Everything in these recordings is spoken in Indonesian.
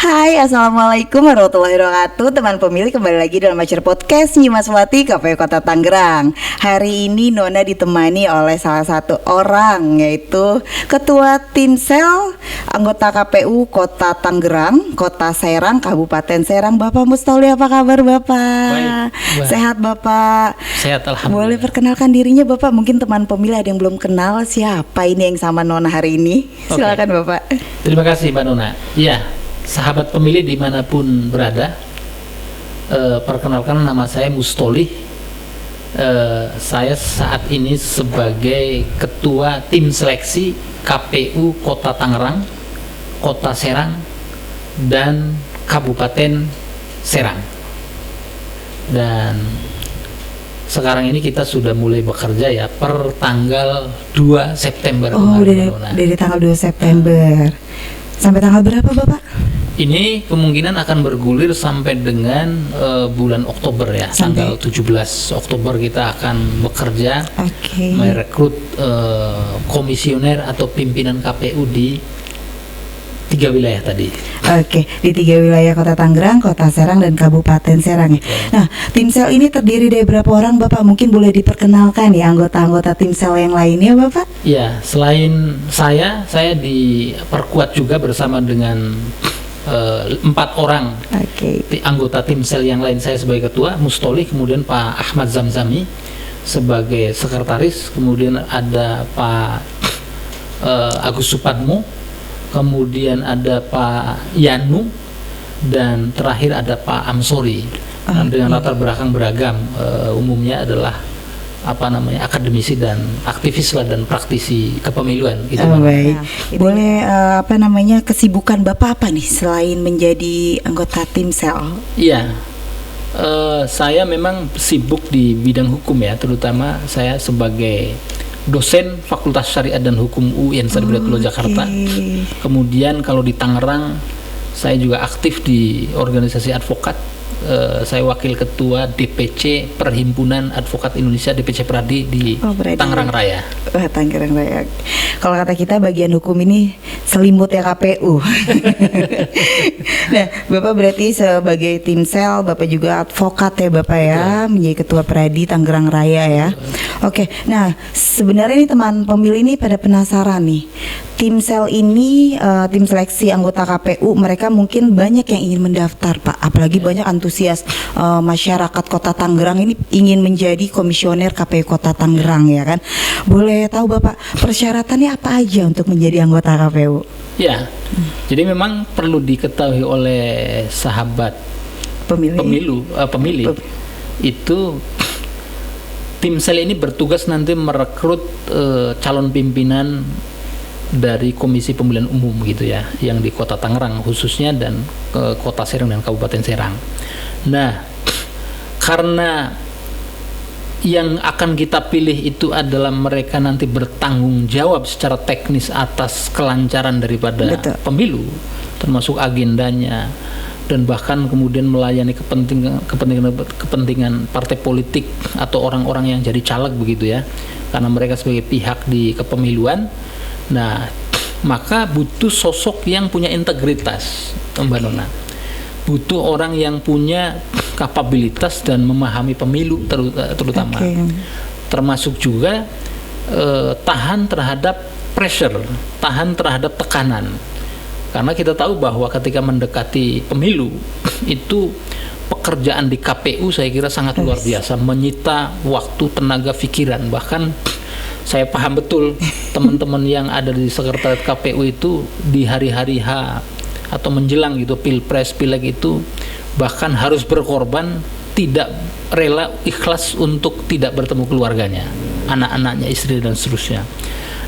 Hai, Assalamualaikum warahmatullahi wabarakatuh. Teman pemilih, kembali lagi dalam acara podcast Nyimaswati KPU Kota Tangerang. Hari ini Nona ditemani oleh salah satu orang, yaitu Ketua Timsel anggota KPU Kota Tangerang, Kota Serang, Kabupaten Serang, Bapak Mustoli. Apa kabar Bapak? Baik. Sehat Bapak? Sehat, alhamdulillah. Boleh perkenalkan dirinya Bapak? Mungkin teman pemilih ada yang belum kenal siapa ini yang sama Nona hari ini. Silakan Bapak. Terima kasih Mbak Nona. Ya, sahabat pemilih dimanapun berada, perkenalkan nama saya Mustoli. Saya saat ini sebagai Ketua Tim Seleksi KPU Kota Tangerang, Kota Serang, dan Kabupaten Serang. Dan sekarang ini kita sudah mulai bekerja ya per tanggal 2 September. Oh, dari tanggal 2 September. Sampai tanggal berapa Bapak? Ini kemungkinan akan bergulir sampai dengan bulan Oktober ya. Tanggal 17 Oktober kita akan bekerja merekrut komisioner atau pimpinan KPU di 3 wilayah tadi. Di 3 wilayah Kota Tangerang, Kota Serang, dan Kabupaten Serang ya. Nah, Timsel ini terdiri dari berapa orang Bapak? Mungkin boleh diperkenalkan ya anggota-anggota Timsel yang lainnya Bapak? Ya, selain saya diperkuat juga bersama dengan 4 orang anggota Timsel yang lain. Saya sebagai ketua, Mustoli, kemudian Pak Ahmad Zamzami sebagai sekretaris, kemudian ada Pak Agus Supadmo, kemudian ada Pak Yanu, dan terakhir ada Pak Amsori. Dengan latar belakang beragam, umumnya adalah akademisi dan aktivis lah dan praktisi kepemiluan gitu. Baik. Boleh kesibukan Bapak apa nih selain menjadi anggota Timsel? Iya. Saya memang sibuk di bidang hukum ya, terutama saya sebagai dosen Fakultas Syariat dan Hukum UIN Sadebergamo Jakarta. Kemudian kalau di Tangerang saya juga aktif di organisasi advokat. Saya wakil ketua DPC Perhimpunan Advokat Indonesia, DPC Pradi di Tangerang Raya. Tangerang Raya. Kalau kata kita bagian hukum ini selimut ya KPU. Nah, Bapak berarti sebagai Timsel, Bapak juga advokat ya Bapak ya, menjadi ketua Pradi Tangerang Raya ya. Nah sebenarnya ini teman pemilih ini pada penasaran nih. Timsel ini tim seleksi anggota KPU, mereka mungkin banyak yang ingin mendaftar Pak, apalagi banyak antusias masyarakat Kota Tangerang ini ingin menjadi komisioner KPU Kota Tangerang ya kan. Boleh tahu Bapak persyaratannya apa aja untuk menjadi anggota KPU? Ya, jadi memang perlu diketahui oleh sahabat pemilih itu Timsel ini bertugas nanti merekrut calon pimpinan dari Komisi Pemilihan Umum gitu ya, yang di Kota Tangerang khususnya, dan ke Kota Serang dan Kabupaten Serang. Nah, karena yang akan kita pilih itu adalah mereka nanti bertanggung jawab secara teknis atas kelancaran daripada pemilu, termasuk agendanya, dan bahkan kemudian melayani kepentingan partai politik atau orang-orang yang jadi caleg begitu ya, karena mereka sebagai pihak di kepemiluan. Nah, maka butuh sosok yang punya integritas, Mbak Nona. Butuh orang yang punya kapabilitas dan memahami pemilu terutama. Termasuk juga tahan terhadap pressure, tahan terhadap tekanan. Karena kita tahu bahwa ketika mendekati pemilu itu pekerjaan di KPU saya kira sangat luar biasa, menyita waktu, tenaga, pikiran. Bahkan saya paham betul teman-teman yang ada di sekretariat KPU itu di hari-hari H atau menjelang gitu Pilpres, Pileg itu bahkan harus berkorban, tidak rela, ikhlas untuk tidak bertemu keluarganya, anak-anaknya, istri, dan seterusnya.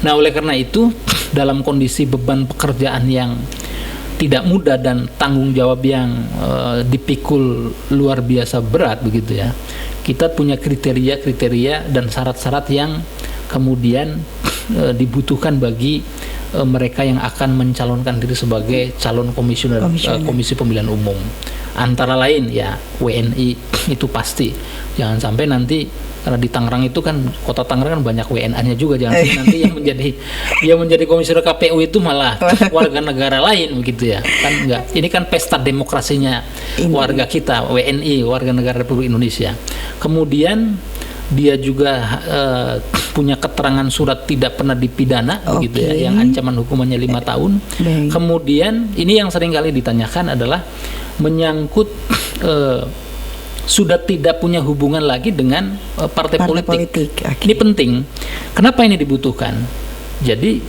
Nah, oleh karena itu dalam kondisi beban pekerjaan yang tidak mudah dan tanggung jawab yang dipikul luar biasa berat begitu ya, kita punya kriteria dan syarat-syarat yang kemudian dibutuhkan bagi mereka yang akan mencalonkan diri sebagai calon komisioner Komisi Pemilihan Umum. Antara lain ya WNI itu pasti. Jangan sampai nanti karena di Tangerang itu kan kota Tangerang kan banyak WNA-nya juga, jangan sampai nanti yang menjadi komisioner KPU itu malah warga negara lain begitu ya. Kan enggak. Ini kan pesta demokrasinya warga kita, WNI, warga negara Republik Indonesia. Kemudian dia juga punya keterangan surat tidak pernah dipidana begitu ya, yang ancaman hukumannya 5 tahun. Kemudian ini yang sering kali ditanyakan adalah menyangkut sudah tidak punya hubungan lagi dengan partai politik. Okay. Ini penting. Kenapa ini dibutuhkan? Jadi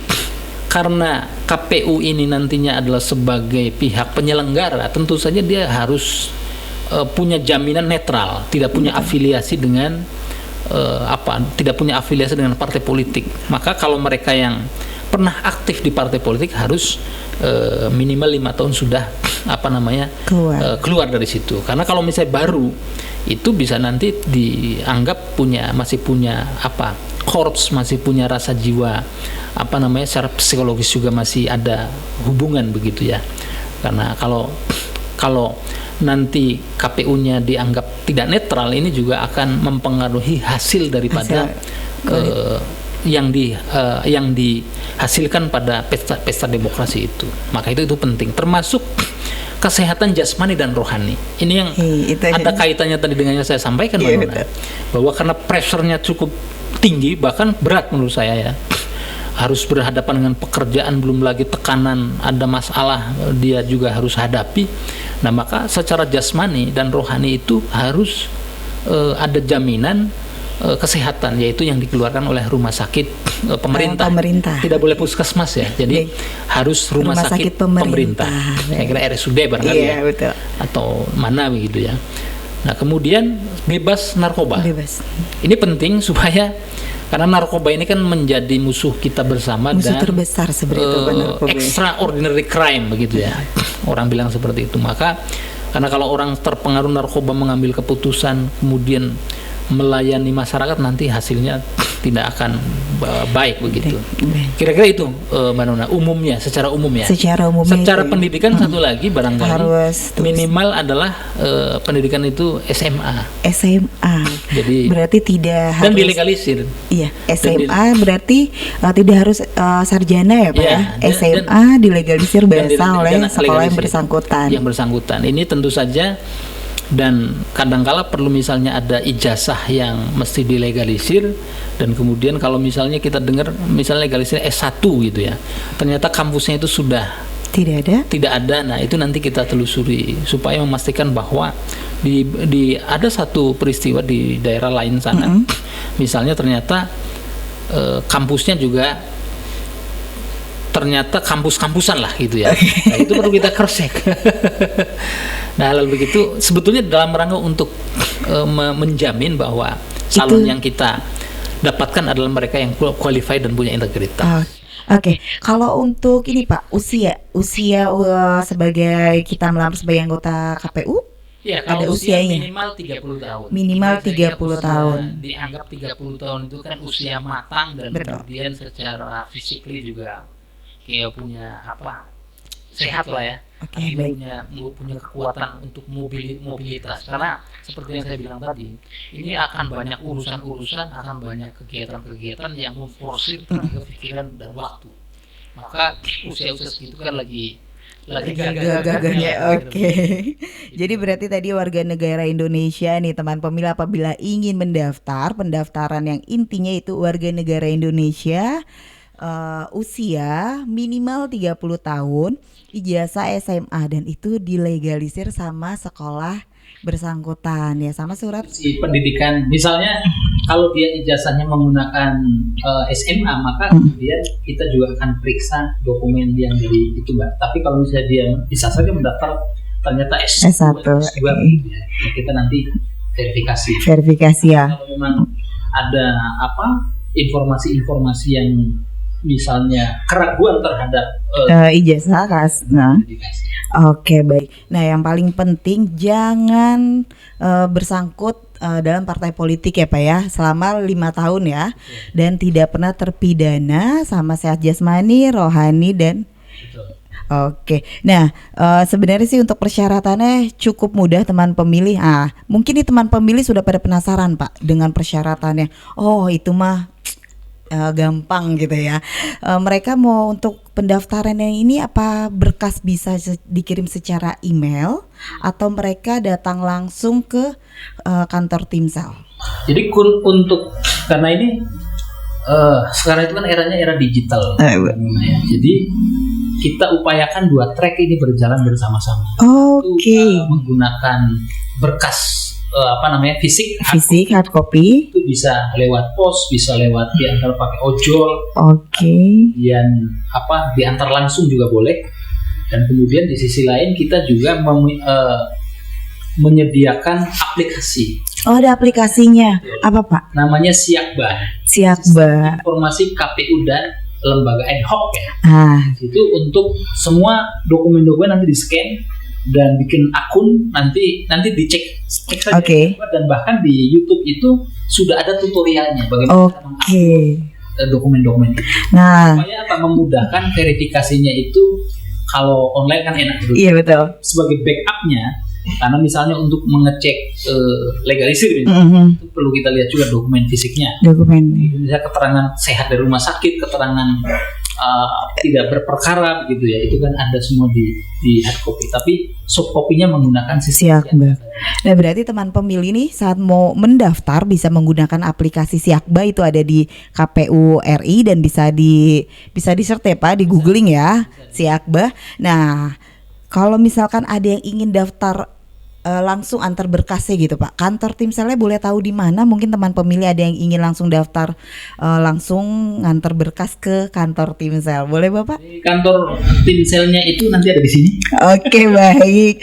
karena KPU ini nantinya adalah sebagai pihak penyelenggara, tentu saja dia harus punya jaminan netral, tidak punya afiliasi dengan tidak punya afiliasi dengan partai politik. Maka kalau mereka yang pernah aktif di partai politik harus minimal 5 tahun sudah keluar dari situ. Karena kalau misalnya baru itu bisa nanti dianggap masih punya korps, masih punya rasa jiwa secara psikologis juga masih ada hubungan begitu ya. Karena kalau nanti KPU-nya dianggap tidak netral, ini juga akan mempengaruhi hasil daripada yang dihasilkan pada pesta demokrasi itu. Maka itu penting, termasuk kesehatan jasmani dan rohani. Ini yang ada kaitannya tadi dengan yang saya sampaikan, bahwa karena pressure-nya cukup tinggi, bahkan berat menurut saya ya. Harus berhadapan dengan pekerjaan, belum lagi tekanan, ada masalah dia juga harus hadapi. Nah, maka secara jasmani dan rohani itu harus ada jaminan kesehatan, yaitu yang dikeluarkan oleh rumah sakit pemerintah. Tidak boleh puskesmas ya. Jadi harus rumah sakit pemerintah. Saya kira RSUD barangkali ya. Betul. Atau mana begitu ya. Nah, kemudian bebas narkoba. Ini penting supaya karena narkoba ini kan menjadi musuh kita bersama, musuh dan terbesar sebenarnya extraordinary crime begitu ya. Orang bilang seperti itu. Maka karena kalau orang terpengaruh narkoba mengambil keputusan kemudian melayani masyarakat, nanti hasilnya tidak akan baik begitu. Kira-kira itu Mbak Nona, secara umum ya. Secara pendidikan satu lagi barangkali harus minimal adalah pendidikan itu SMA. Jadi berarti tidak harus, dan dilegalisir. Iya, SMA berarti tidak harus sarjana ya Pak ya. SMA dilegalisir berasal oleh sekolah yang bersangkutan. Ini tentu saja. Dan kadangkala perlu misalnya ada ijazah yang mesti dilegalisir, dan kemudian kalau misalnya kita dengar misalnya legalisir S1 gitu ya, ternyata kampusnya itu sudah tidak ada. Nah, itu nanti kita telusuri supaya memastikan bahwa ada satu peristiwa di daerah lain sana, misalnya ternyata kampusnya juga ternyata kampus-kampusan lah gitu ya. Nah, itu perlu kita cross-check. Nah, lalu begitu sebetulnya dalam rangka untuk menjamin bahwa calon yang kita dapatkan adalah mereka yang qualified dan punya integritas. Oke. Kalau untuk ini Pak, usia sebagai kita melamar sebagai anggota KPU, ya, kalau ada usianya minimal 30 tahun. Minimal 30 tahun. Dianggap 30 tahun itu kan usia matang, dan kemudian secara fisikly juga kayak punya sehat lah ya. Punya kekuatan untuk mobilitas, karena seperti yang saya bilang tadi, ini akan banyak urusan-urusan, akan banyak kegiatan-kegiatan yang memforsir tenaga pikiran dan waktu. Maka usia-usia segitu kan lagi gagahnya. Jadi berarti tadi warga negara Indonesia nih teman pemilih, apabila ingin mendaftar, pendaftaran yang intinya itu warga negara Indonesia, usia minimal 30 tahun, ijazah SMA, dan itu dilegalisir sama sekolah bersangkutan ya, sama surat pendidikan. Misalnya kalau dia ijazahnya menggunakan SMA, maka kemudian kita juga akan periksa dokumen yang dari itu Mbak. Tapi kalau misalnya dia bisa saja mendaftar ternyata S1 ya, kita nanti verifikasi ya. Kalau memang ada informasi-informasi yang misalnya keraguan terhadap ijazah Oke, baik. Nah, yang paling penting jangan bersangkut dalam partai politik ya Pak ya, selama 5 tahun ya. Dan tidak pernah terpidana sama sehat jasmani, rohani, dan Oke, nah sebenarnya sih untuk persyaratannya cukup mudah teman pemilih. Mungkin nih teman pemilih sudah pada penasaran Pak dengan persyaratannya. Oh itu mah gampang gitu ya. Mereka mau untuk pendaftaran yang ini apa berkas bisa dikirim secara email atau mereka datang langsung ke kantor Timsel? Jadi untuk karena ini sekarang itu kan eranya era digital. Ya. Jadi kita upayakan 2 track ini berjalan bersama-sama. Oke. Menggunakan berkas fisik hard copy. Itu bisa lewat pos, bisa lewat diantar pakai ojol. Oke. Kemudian diantar langsung juga boleh. Dan kemudian di sisi lain kita juga menyediakan aplikasi. Oh, ada aplikasinya. Apa Pak? Namanya Siakba. Siakba. Informasi KPU dan lembaga ad hoc ya. Itu untuk semua dokumen-dokumen nanti di-scan dan bikin akun, nanti dicek saja. Dan bahkan di YouTube itu sudah ada tutorialnya bagaimana mengupload dokumen-dokumen. Nah, supaya memudahkan verifikasinya itu. Kalau online kan enak dulu. Iya betul. Sebagai backupnya, karena misalnya untuk mengecek legalisir itu perlu kita lihat juga dokumen fisiknya. Misalnya keterangan sehat dari rumah sakit, keterangan tidak berperkara begitu ya, itu kan ada semua di hard copy. Tapi soft copy-nya menggunakan Siakba. Nah berarti teman pemilih nih saat mau mendaftar bisa menggunakan aplikasi Siakba, itu ada di KPU RI dan bisa di search ya Pak, di googling ya Siakba. Nah kalau misalkan ada yang ingin daftar langsung antar berkasnya gitu Pak, kantor Timselnya boleh tahu di mana? Mungkin teman pemilih ada yang ingin langsung daftar langsung ngantar berkas ke kantor Timsel, boleh Bapak? Kantor Timselnya itu nanti ada di sini. Oke, baik.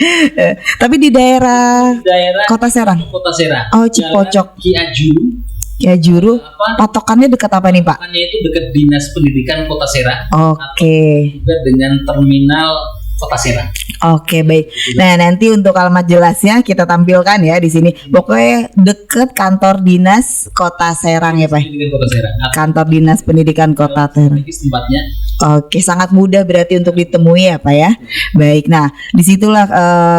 Tapi di daerah Kota Serang. Oh, Cipocok. Kiajuru. Patokannya dekat apa nih Pak? Patokannya itu dekat Dinas Pendidikan Kota Serang. Oke. Juga dengan terminal Kota Serang. Oke, baik. Nah, nanti untuk alamat jelasnya kita tampilkan ya di sini. Pokoknya deket kantor Dinas Kota Serang ya, Pak. Kantor Dinas Pendidikan Kota Serang. Tempatnya. Oke, sangat mudah berarti untuk ditemui ya, Pak ya. Baik. Nah, disitulah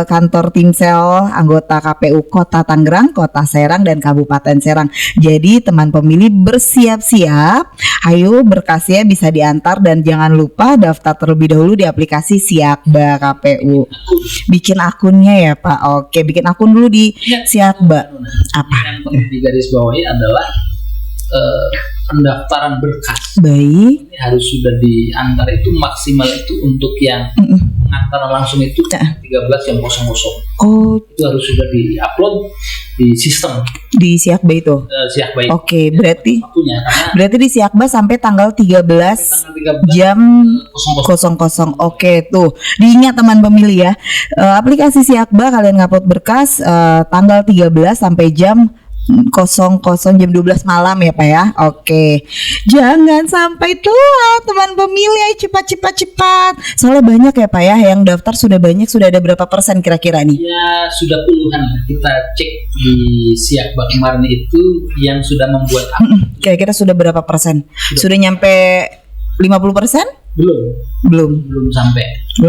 kantor Timsel anggota KPU Kota Tangerang, Kota Serang dan Kabupaten Serang. Jadi teman pemilih bersiap-siap. Ayo berkasnya bisa diantar dan jangan lupa daftar terlebih dahulu di aplikasi Siakba KPU. Bikin akunnya ya Pak. Oke, bikin akun dulu di Siakba. Apa? Yang perlu digarisbawahi adalah pendaftaran berkas. Baik. Ini harus sudah diantar itu maksimal itu untuk yang mengantar langsung itu 13.00. Oh, itu harus sudah diupload di sistem di Siakba itu. Siakba itu. Oke, berarti waktunya, berarti di Siakba sampai tanggal 13 jam 00. Oke, tuh diingat teman pemilih ya. Aplikasi Siakba kalian ngupload berkas tanggal 13 sampai jam 00 jam 12 malam ya Pak ya. Oke. Jangan sampai telat teman pemilih, cepat. Soalnya banyak ya Pak ya yang daftar, sudah banyak, sudah ada berapa persen kira-kira nih? Ya sudah puluhan. Kita cek di Siakba kemarin itu yang sudah membuat kira-kira sudah berapa persen? Sudah nyampe 50%? Belum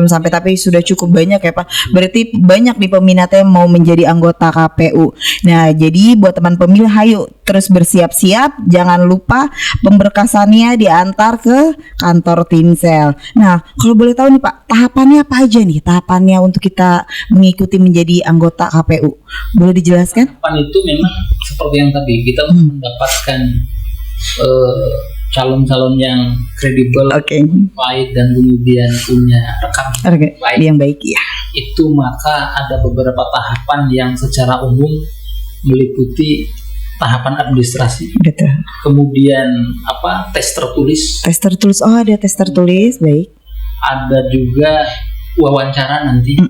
sampai, tapi sudah cukup banyak ya Pak. Berarti banyak di peminatnya yang mau menjadi anggota KPU. Nah, jadi buat teman pemilih, ayo terus bersiap-siap. Jangan lupa pemberkasannya diantar ke kantor Timsel. Nah, kalau boleh tahu nih Pak, tahapannya apa aja nih? Tahapannya untuk kita mengikuti menjadi anggota KPU, boleh dijelaskan? Tahapan itu memang seperti yang tadi kita mendapatkan calon-calon yang kredibel, baik dan kemudian punya rekam yang baik ya. Itu maka ada beberapa tahapan yang secara umum meliputi tahapan administrasi. Betul. Kemudian tes tertulis. Oh, ada tes tertulis, baik. Ada juga wawancara nanti.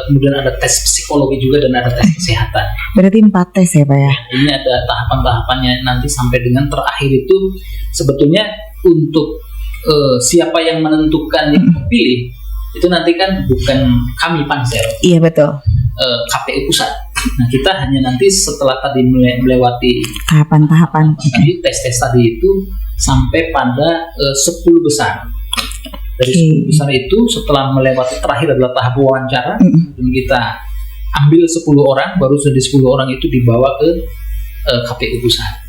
Kemudian ada tes psikologi juga dan ada tes kesehatan. Berarti 4 tes ya Pak ya? Ini ada tahapan-tahapannya nanti sampai dengan terakhir itu sebetulnya untuk siapa yang menentukan yang terpilih itu nanti kan bukan kami Pansel. Iya betul. KPU pusat. Nah kita hanya nanti setelah tadi melewati tahapan-tahapan tadi tes-tes tadi itu sampai pada 10 besar. Dari 10 besar itu setelah melewati terakhir adalah tahap wawancara, dan kita ambil 10 orang, baru dari 10 orang itu dibawa ke KPU pusat.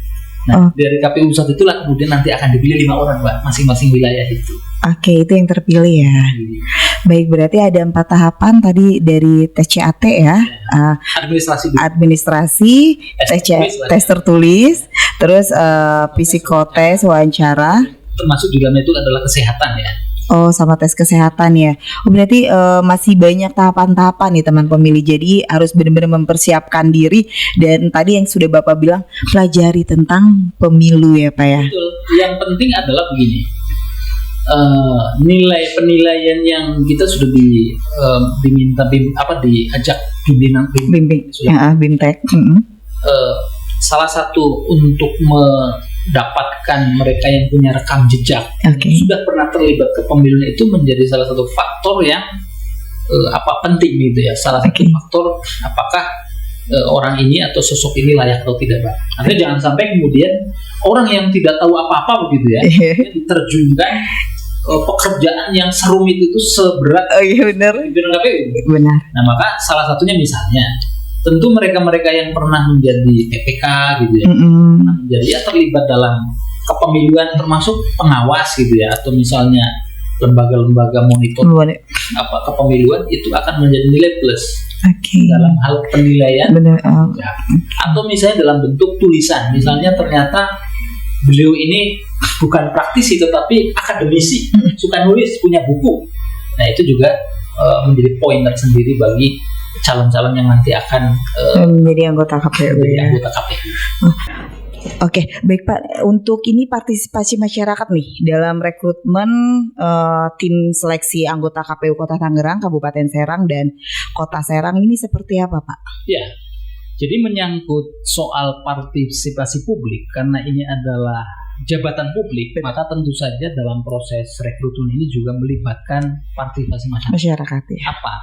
Nah, dari KPU pusat itulah kemudian nanti akan dipilih 5 orang, Mbak, masing-masing wilayah itu. Oke, itu yang terpilih ya. Baik, berarti ada 4 tahapan tadi dari tes CAT ya. Administrasi, tes tertulis, terus psikotes, wawancara. Termasuk di dalamnya itu adalah kesehatan ya. Oh, sama tes kesehatan ya. Oh, berarti masih banyak tahapan-tahapan nih teman pemilih. Jadi harus benar-benar mempersiapkan diri. Dan tadi yang sudah Bapak bilang, pelajari tentang pemilu ya Pak ya. Betul. Yang penting adalah begini, nilai penilaian yang kita sudah diminta diajak bimbingan BIMTEK. Salah satu untuk mendapatkan mereka yang punya rekam jejak sudah pernah terlibat kepemiluan itu menjadi salah satu faktor yang penting gitu ya. Salah satu faktor apakah orang ini atau sosok ini layak atau tidak, Pak. Artinya jangan sampai kemudian orang yang tidak tahu apa-apa begitu ya diterjunkan pekerjaan yang serumit itu seberat pimpinan KPU. Benar. Nah, maka salah satunya misalnya tentu mereka-mereka yang pernah menjadi PPK gitu ya, menjadi terlibat dalam kepemiluan termasuk pengawas gitu ya, atau misalnya lembaga-lembaga monitor kepemiluan itu akan menjadi nilai plus dalam hal penilaian. Ya. Atau misalnya dalam bentuk tulisan, misalnya ternyata beliau ini bukan praktisi tetapi akademisi, suka nulis, punya buku. Nah, itu juga menjadi poin tersendiri bagi calon-calon yang nanti akan menjadi anggota KPU. Oke, baik Pak. Untuk ini partisipasi masyarakat nih dalam rekrutmen tim seleksi anggota KPU Kota Tangerang, Kabupaten Serang dan Kota Serang ini seperti apa, Pak? Ya, jadi menyangkut soal partisipasi publik, karena ini adalah jabatan publik, maka tentu saja dalam proses rekrutmen ini juga melibatkan partisipasi masyarakat. Ya. Apa?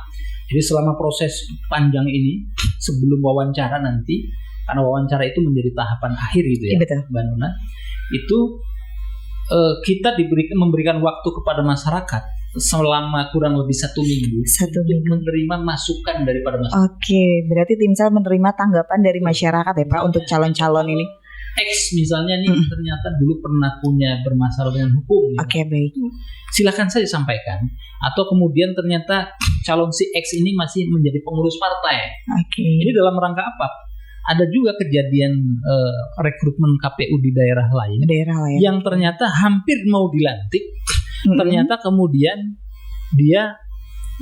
Jadi selama proses panjang ini, sebelum wawancara nanti, karena wawancara itu menjadi tahapan akhir gitu ya, Mbak Nona, itu kita memberikan waktu kepada masyarakat selama kurang lebih 1 minggu untuk menerima masukan daripada masyarakat. Oke, berarti tim sel menerima tanggapan dari masyarakat ya Pak untuk calon-calon ini. X misalnya nih ternyata dulu pernah punya bermasalah dengan hukum. Oke, baik. Silakan saja sampaikan. Atau kemudian ternyata calon si X ini masih menjadi pengurus partai. Ini dalam rangka apa? Ada juga kejadian rekrutmen KPU di daerah lain yang ternyata hampir mau dilantik, ternyata kemudian dia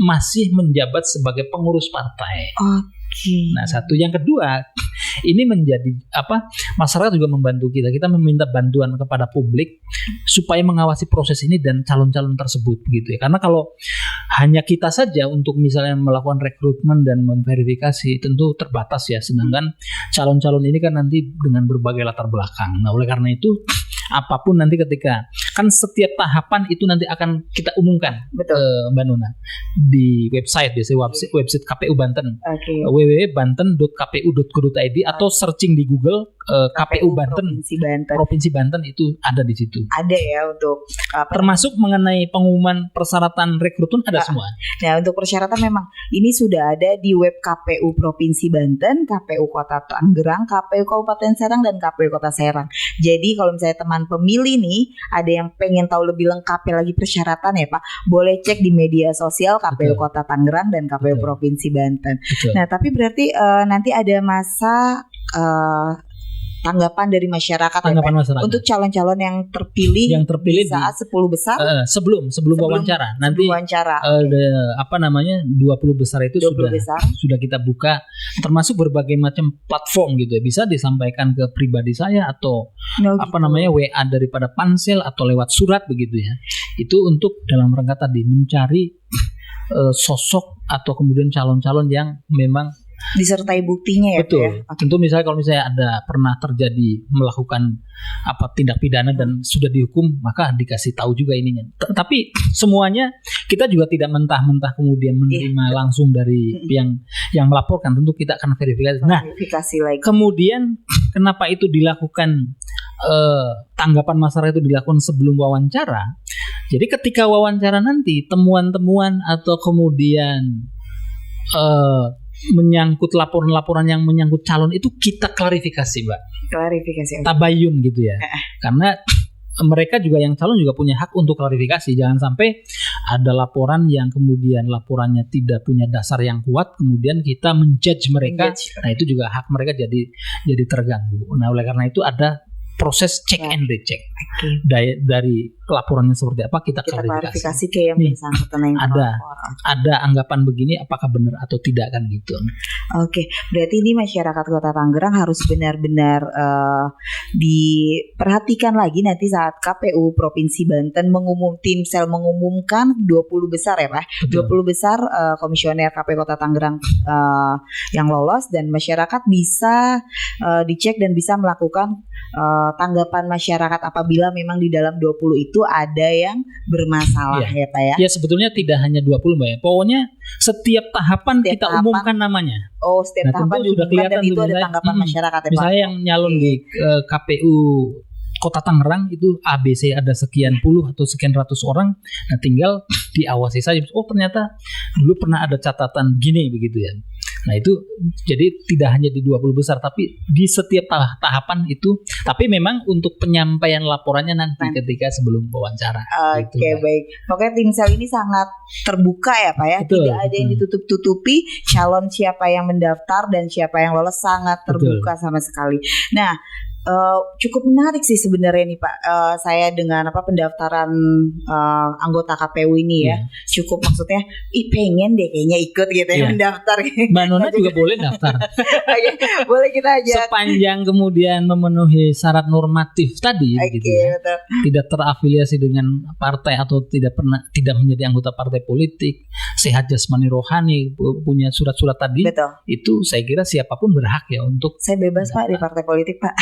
masih menjabat sebagai pengurus partai. Nah, satu yang kedua, ini menjadi masyarakat juga membantu kita. Kita meminta bantuan kepada publik supaya mengawasi proses ini dan calon-calon tersebut gitu ya. Karena kalau hanya kita saja untuk misalnya melakukan rekrutmen dan memverifikasi tentu terbatas ya. Sedangkan calon-calon ini kan nanti dengan berbagai latar belakang. Nah, oleh karena itu apapun nanti ketika kan setiap tahapan itu nanti akan kita umumkan, Mbak Nona, di website website KPU Banten, www.banten.kpu.go.id atau searching di Google KPU Banten Provinsi Banten itu ada di situ. Ada ya untuk termasuk mengenai pengumuman persyaratan rekrutmen ada semua. Nah, untuk persyaratan memang ini sudah ada di web KPU Provinsi Banten, KPU Kota Tangerang, KPU Kabupaten Serang dan KPU Kota Serang. Jadi kalau misalnya teman pemilih nih ada yang pengen tahu lebih lengkapnya lagi persyaratan ya Pak, boleh cek di media sosial KPU Kota Tangerang dan KPU Provinsi Banten. Nah, tapi berarti nanti ada masa tanggapan dari masyarakat, masyarakat untuk calon-calon yang terpilih di saat 10 besar sebelum wawancara nanti wawancara, 20 besar itu sudah kita buka, termasuk berbagai macam platform gitu ya, bisa disampaikan ke pribadi saya atau WA daripada pansel atau lewat surat begitu ya. Itu untuk dalam rangka tadi mencari sosok atau kemudian calon-calon yang memang disertai buktinya ya. Betul. Tentu misalnya kalau misalnya ada pernah terjadi melakukan tindak pidana dan sudah dihukum, maka dikasih tahu juga ininya. Tapi semuanya kita juga tidak mentah-mentah kemudian menerima langsung dari yang melaporkan. Tentu kita akan verifikasi. Nah, lagi. Kemudian kenapa itu dilakukan, tanggapan masyarakat itu dilakukan sebelum wawancara? Jadi ketika wawancara nanti temuan-temuan atau kemudian menyangkut laporan-laporan yang menyangkut calon itu kita klarifikasi, Mbak. Klarifikasi. Tabayun gitu ya. Karena mereka juga yang calon juga punya hak untuk klarifikasi. Jangan sampai ada laporan yang kemudian laporannya tidak punya dasar yang kuat, kemudian kita menjudge mereka. Nah itu juga hak mereka jadi terganggu. Nah oleh karena itu ada proses check and recheck. Dari laporannya seperti apa kita klarifikasi ke yang bersangkutan yang ada anggapan begini apakah benar atau tidak kan gitu. Oke, berarti ini masyarakat Kota Tangerang harus benar-benar diperhatikan lagi nanti saat KPU Provinsi Banten Timsel mengumumkan 20 besar ya Pak. Betul. 20 besar komisioner KPU Kota Tangerang yang lolos, dan masyarakat bisa dicek dan bisa melakukan tanggapan masyarakat apabila memang di dalam 20 itu ada yang bermasalah ya Pak ya. Ya sebetulnya tidak hanya 20 Mbak ya. Pokoknya setiap tahapan kita umumkan namanya. Oh, setiap tahapan sudah kelihatan dan itu ada tanggapan masyarakat ya Pak. Misalnya yang nyalon di KPU Kota Tangerang itu ABC ada sekian puluh atau sekian ratus orang. Nah tinggal diawasi saja. Oh ternyata dulu pernah ada catatan begini begitu ya. Nah itu jadi tidak hanya di 20 besar tapi di setiap tahapan itu, tapi memang untuk penyampaian laporannya nanti ketika sebelum wawancara. Oke, baik. Pokoknya Timsel ini sangat terbuka ya Pak ya. Betul, tidak ada yang ditutup-tutupi, calon siapa yang mendaftar dan siapa yang lolos sangat terbuka sama sekali. Nah cukup menarik sih sebenarnya nih Pak. Saya dengan pendaftaran anggota KPU ini ya, cukup maksudnya pengen deh kayaknya ikut gitu ya mendaftar. Mbak Nona juga boleh daftar. Oke, boleh kita aja. Sepanjang kemudian memenuhi syarat normatif tadi gitu ya. Betul. Tidak terafiliasi dengan partai atau tidak menjadi anggota partai politik, sehat jasmani rohani, punya surat-surat tadi. Betul. Itu saya kira siapapun berhak ya untuk. Saya bebas Pak di partai politik Pak.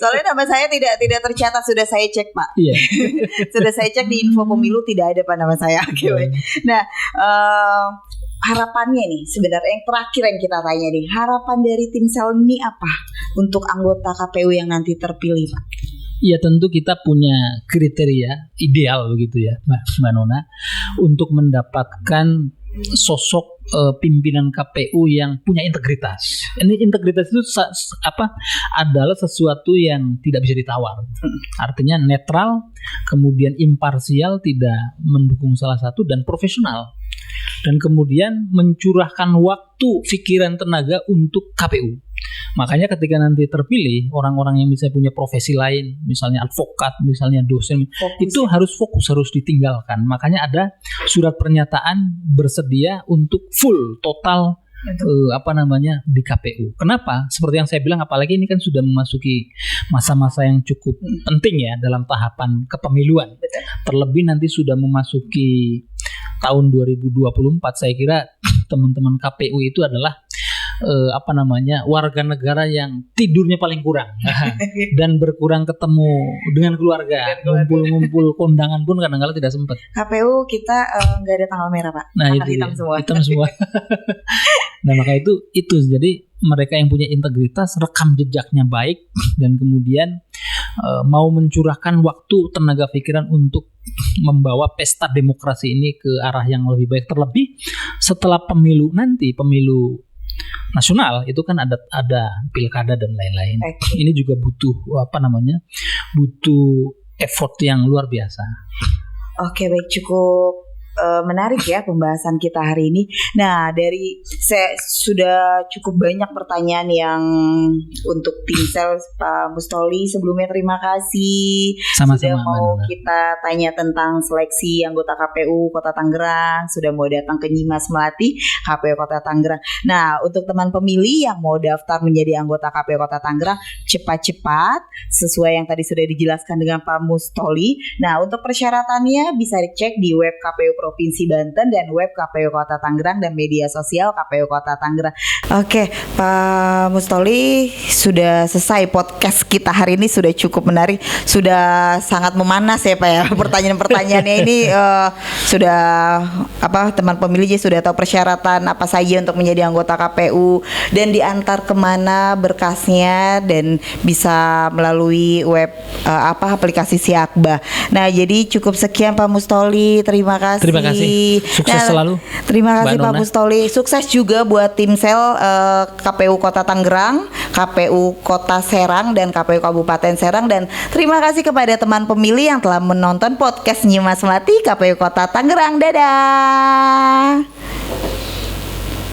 Soalnya nama saya tidak tercatat, sudah saya cek Pak. Iya. Sudah saya cek di info pemilu tidak ada Pak nama saya. Oke. Nah, harapannya nih sebenarnya yang terakhir yang kita tanya nih, harapan dari Timsel ini apa untuk anggota KPU yang nanti terpilih Pak? Ya tentu kita punya kriteria ideal begitu ya Mbak Nona untuk mendapatkan sosok pimpinan KPU yang punya integritas. Ini integritas itu adalah sesuatu yang tidak bisa ditawar. Artinya netral, kemudian imparsial, tidak mendukung salah satu, dan profesional. Dan kemudian mencurahkan waktu, pikiran, tenaga untuk KPU. Makanya ketika nanti terpilih orang-orang yang bisa punya profesi lain, misalnya advokat, misalnya dosen, itu harus fokus, harus ditinggalkan. Makanya ada surat pernyataan bersedia untuk full total di KPU. Kenapa? Seperti yang saya bilang, apalagi ini kan sudah memasuki masa-masa yang cukup penting ya dalam tahapan kepemiluan. Terlebih nanti sudah memasuki tahun 2024, saya kira teman-teman KPU itu adalah warga negara yang tidurnya paling kurang dan berkurang ketemu dengan keluarga, ngumpul-ngumpul kondangan pun kadang-kadang tidak sempat. KPU kita nggak ada tanggal merah Pak, nah, hitam semua. Nah maka itu jadi mereka yang punya integritas, rekam jejaknya baik, dan kemudian mau mencurahkan waktu, tenaga pikiran untuk membawa pesta demokrasi ini ke arah yang lebih baik. Terlebih setelah pemilu nasional itu kan ada pilkada dan lain-lain. Ini juga butuh effort yang luar biasa. Oke, baik, cukup menarik ya pembahasan kita hari ini. Nah, saya sudah cukup banyak pertanyaan yang untuk Timsel Pak Mustoli. Sebelumnya terima kasih sudah mau kita tanya tentang seleksi anggota KPU Kota Tangerang, sudah mau datang ke Nyimas Melati KPU Kota Tangerang. Nah, untuk teman pemilih yang mau daftar menjadi anggota KPU Kota Tangerang, cepat-cepat sesuai yang tadi sudah dijelaskan dengan Pak Mustoli. Nah, untuk persyaratannya bisa dicek di web KPU Provinsi Banten dan web KPU Kota Tangerang dan media sosial KPU Kota Tangerang. Oke, Pak Mustoli, sudah selesai podcast kita hari ini, sudah cukup menarik, sudah sangat memanas ya Pak ya. Pertanyaan-pertanyaannya ini sudah teman pemilih sudah tahu persyaratan apa saja untuk menjadi anggota KPU dan diantar kemana berkasnya dan bisa melalui web aplikasi Siakba. Nah, jadi cukup sekian Pak Mustoli, terima kasih. Terima kasih. Sukses selalu. Terima kasih Mbak Pak Nona. Mustoli. Sukses juga buat tim sel KPU Kota Tangerang, KPU Kota Serang dan KPU Kabupaten Serang, dan terima kasih kepada teman pemilih yang telah menonton podcast Nyimas Melati KPU Kota Tangerang. Dadah.